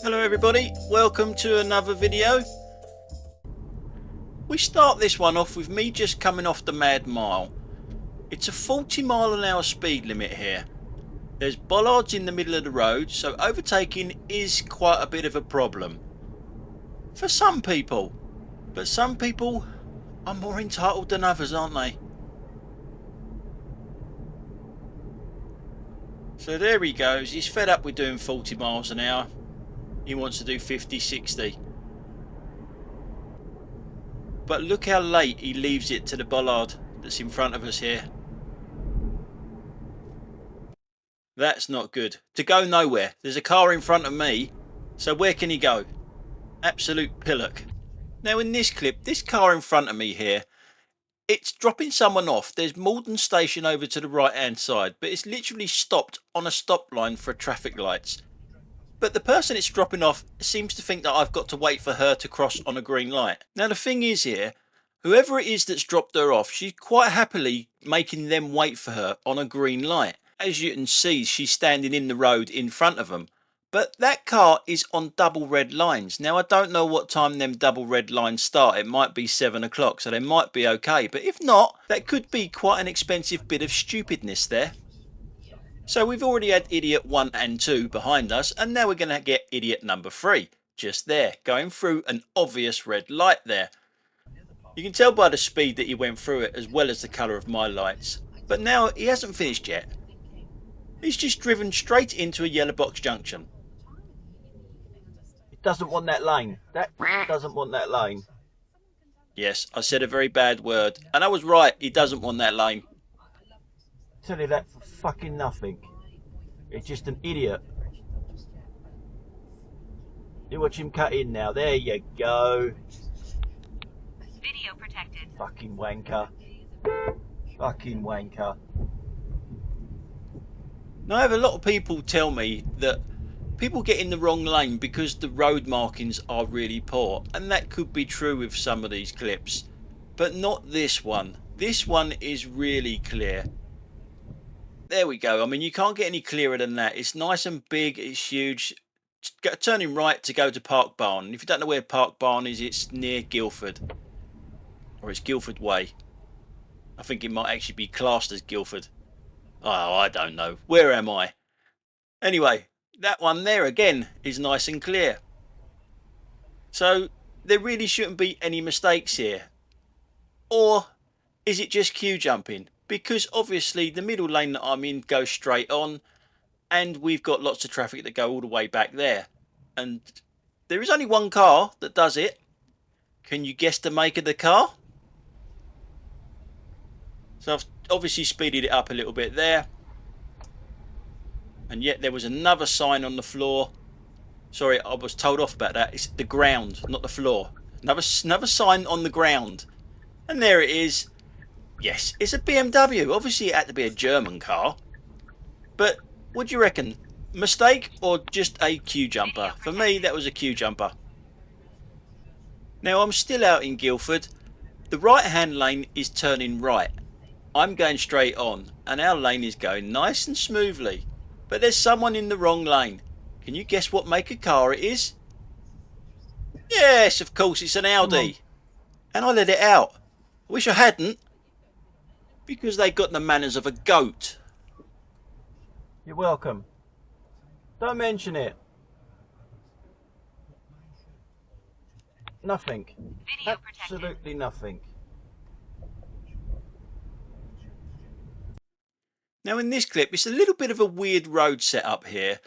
Hello everybody, welcome to another video. We start this one off with me just coming off the mad mile. It's a 40 mph speed limit here. There's bollards in the middle of the road, so overtaking is quite a bit of a problem for some people, but some people are more entitled than others, aren't they? So there he goes, he's fed up with doing 40 miles an hour. He wants to do 50, 60. But look how late he leaves it to the bollard that's in front of us here. That's not good. To go nowhere. There's a car in front of me, so where can he go? Absolute pillock. Now in this clip, this car in front of me here, it's dropping someone off. There's Malden Station over to the right hand side, but it's literally stopped on a stop line for traffic lights. But the person it's dropping off seems to think that I've got to wait for her to cross on a green light. Now the thing is here, whoever it is that's dropped her off, she's quite happily making them wait for her on a green light. As you can see, she's standing in the road in front of them. But that car is on double red lines. Now I don't know what time them double red lines start. It might be 7 o'clock, so they might be okay. But if not, that could be quite an expensive bit of stupidness there. So we've already had idiot 1 and 2 behind us, and now we're going to get idiot number 3 just there, going through an obvious red light there. You can tell by the speed that he went through it, as well as the colour of my lights. But now he hasn't finished yet. He's just driven straight into a yellow box junction. It doesn't want that lane. That doesn't want that lane. Yes, I said a very bad word, and I was right, he doesn't want that lane. Tell you that for fucking nothing. It's just an idiot. You watch him cut in now. There you go. Video protected. Fucking wanker. Fucking wanker. Now I have a lot of people tell me that people get in the wrong lane because the road markings are really poor, and that could be true with some of these clips, but not this one. This one is really clear. There we go. I mean, you can't get any clearer than that. It's nice and big, it's huge. Turning right to go to Park Barn. And if you don't know where Park Barn is, it's near Guildford, or it's Guildford Way. I think it might actually be classed as Guildford. Oh, I don't know. Where am I? Anyway, that one there again is nice and clear. So there really shouldn't be any mistakes here. Or is it just queue jumping? Because obviously the middle lane that I'm in goes straight on, and we've got lots of traffic that go all the way back there. And there is only one car that does it. Can you guess the make of the car? So I've obviously speeded it up a little bit there. And yet there was another sign on the floor. Sorry, I was told off about that. It's the ground, not the floor. Another sign on the ground. And there it is. Yes, it's a BMW. Obviously it had to be a German car. But what do you reckon? Mistake or just a queue jumper? For me, that was a queue jumper. Now I'm still out in Guildford. The right hand lane is turning right. I'm going straight on, and our lane is going nice and smoothly. But there's someone in the wrong lane. Can you guess what make of car it is? Yes, of course, it's an Audi. And I let it out. I wish I hadn't, because they got the manners of a goat. You're welcome. Don't mention it. Nothing. Video protected. Absolutely nothing. Now in this clip, it's a little bit of a weird road setup here.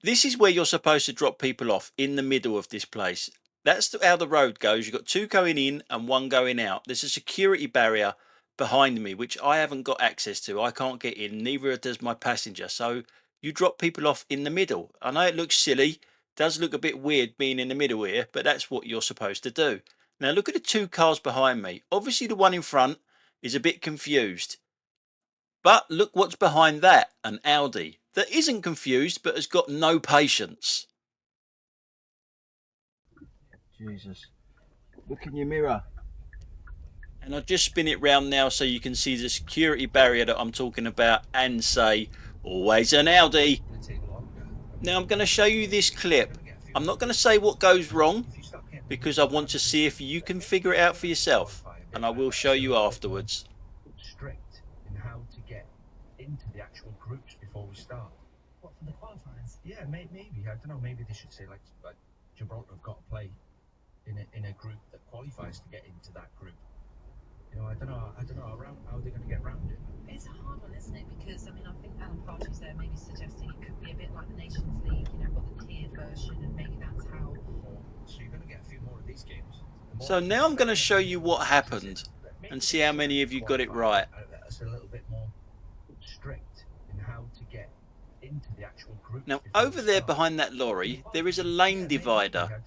This is where you're supposed to drop people off, in the middle of this place. That's how the road goes. You've got 2 going in and 1 going out. There's a security barrier behind me, which I haven't got access to. I can't get in, neither does my passenger. So you drop people off in the middle. I know it looks silly, does look a bit weird being in the middle here, but that's what you're supposed to do. Now look at the 2 cars behind me. Obviously the one in front is a bit confused. But look what's behind that, an Audi that isn't confused but has got no patience. Jesus. Look in your mirror. And I'll just spin it round now so you can see the security barrier that I'm talking about and say, always an Audi. Now I'm going to show you this clip I'm not going to say what goes wrong because I want to see if you can figure it out for yourself, and I will show you afterwards. Strict in how to get into the actual groups before we start. What, for the qualifiers? Yeah, maybe. I don't know. Maybe they should say like Gibraltar have got to play in a group that qualifies to get into that group. You know, I don't know how they're going to get around it. It's a hard one, isn't it? Because I mean, I think Alan Partridge there maybe suggesting it could be a bit like the Nations League. You know, got the tiered version, and maybe that's how. So you're going to get a few more of these games. So now I'm going to show you what happened and see how many of you got it right. That's a little bit more strict in how to get into the actual group. Now over there behind that lorry there is a lane divider.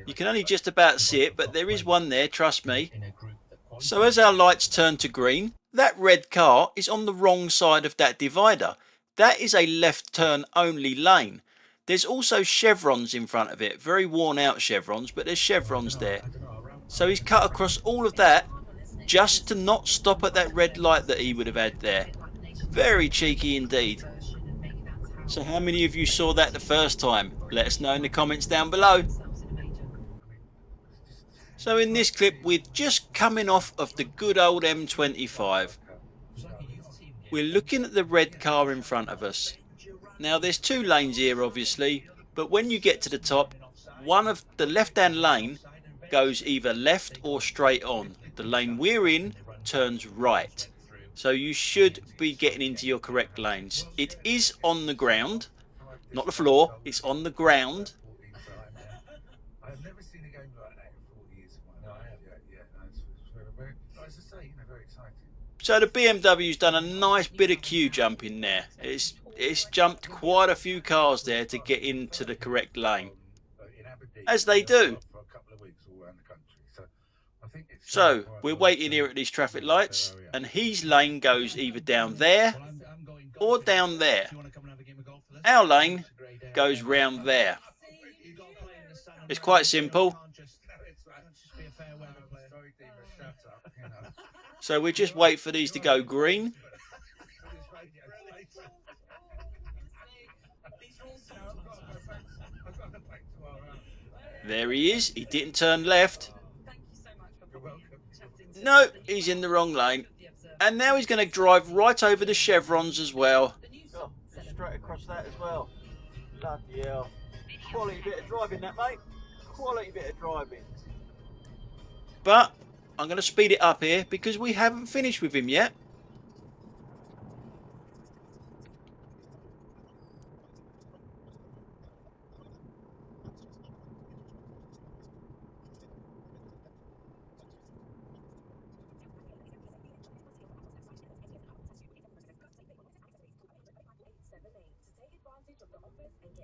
You can only just about see it, but there is one there, trust me. So as our lights turn to green, that red car is on the wrong side of that divider. That is a left turn only lane. There's also chevrons in front of it, very worn out chevrons, but there's chevrons there. So he's cut across all of that just to not stop at that red light that he would have had there. Very cheeky indeed. So how many of you saw that the first time? Let us know in the comments down below. So in this clip we're just coming off of the good old M25. We're looking at the red car in front of us. Now there's two lanes here obviously, but when you get to the top, one of the left hand lane goes either left or straight on. The lane we're in turns right. So you should be getting into your correct lanes. It is on the ground, not the floor, it's on the ground. I've never seen a game like that in 40 years. No, I have. Yeah. No, it's very, as I say, you know, very exciting. So the BMW's done a nice bit of queue jumping there. It's jumped quite a few cars there to get into the correct lane, as they do. So we're waiting here at these traffic lights, and his lane goes either down there or down there. Our lane goes round there. It's quite simple. So we just wait for these to go green. There he is. He didn't turn left. No, he's in the wrong lane. And now he's going to drive right over the chevrons as well. Oh, straight across that as well. Bloody hell. Quality bit of driving that, mate. Quality bit of driving. But I'm going to speed it up here because we haven't finished with him yet.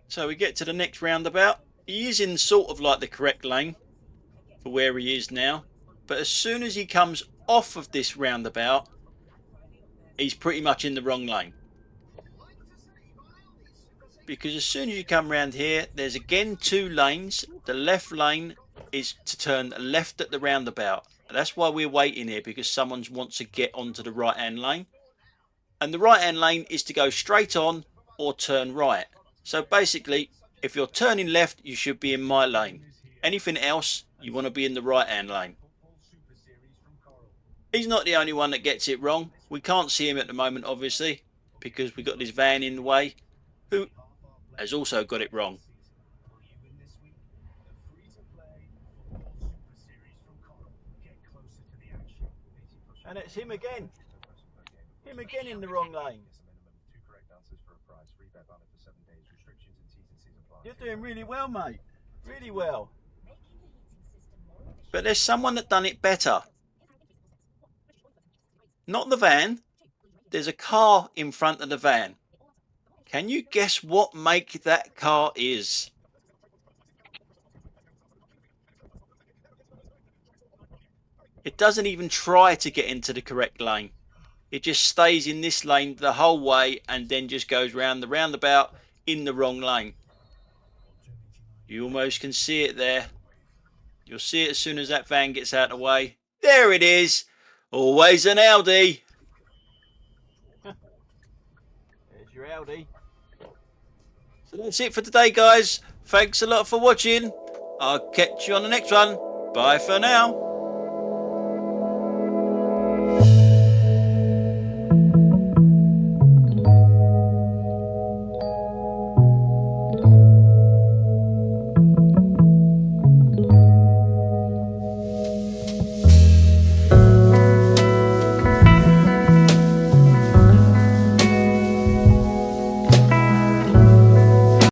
So we get to the next roundabout. He is in sort of like the correct lane for where he is now. But as soon as he comes off of this roundabout, he's pretty much in the wrong lane. Because as soon as you come around here, there's again two lanes. The left lane is to turn left at the roundabout. That's why we're waiting here, because someone wants to get onto the right hand lane. And the right hand lane is to go straight on or turn right. So basically, if you're turning left, you should be in my lane. Anything else, you want to be in the right hand lane. He's not the only one that gets it wrong. We can't see him at the moment, obviously, because we've got this van in the way, who has also got it wrong. And it's him again. Him again in the wrong lane. You're doing really well, mate. Really well. But there's someone that done it better. Not the van. There's a car in front of the van. Can you guess what make that car is? It doesn't even try to get into the correct lane. It just stays in this lane the whole way and then just goes round the roundabout in the wrong lane. You almost can see it there. You'll see it as soon as that van gets out of the way. There it is. Always an Audi. There's your Audi. So that's it for today, guys. Thanks a lot for watching. I'll catch you on the next one. Bye for now.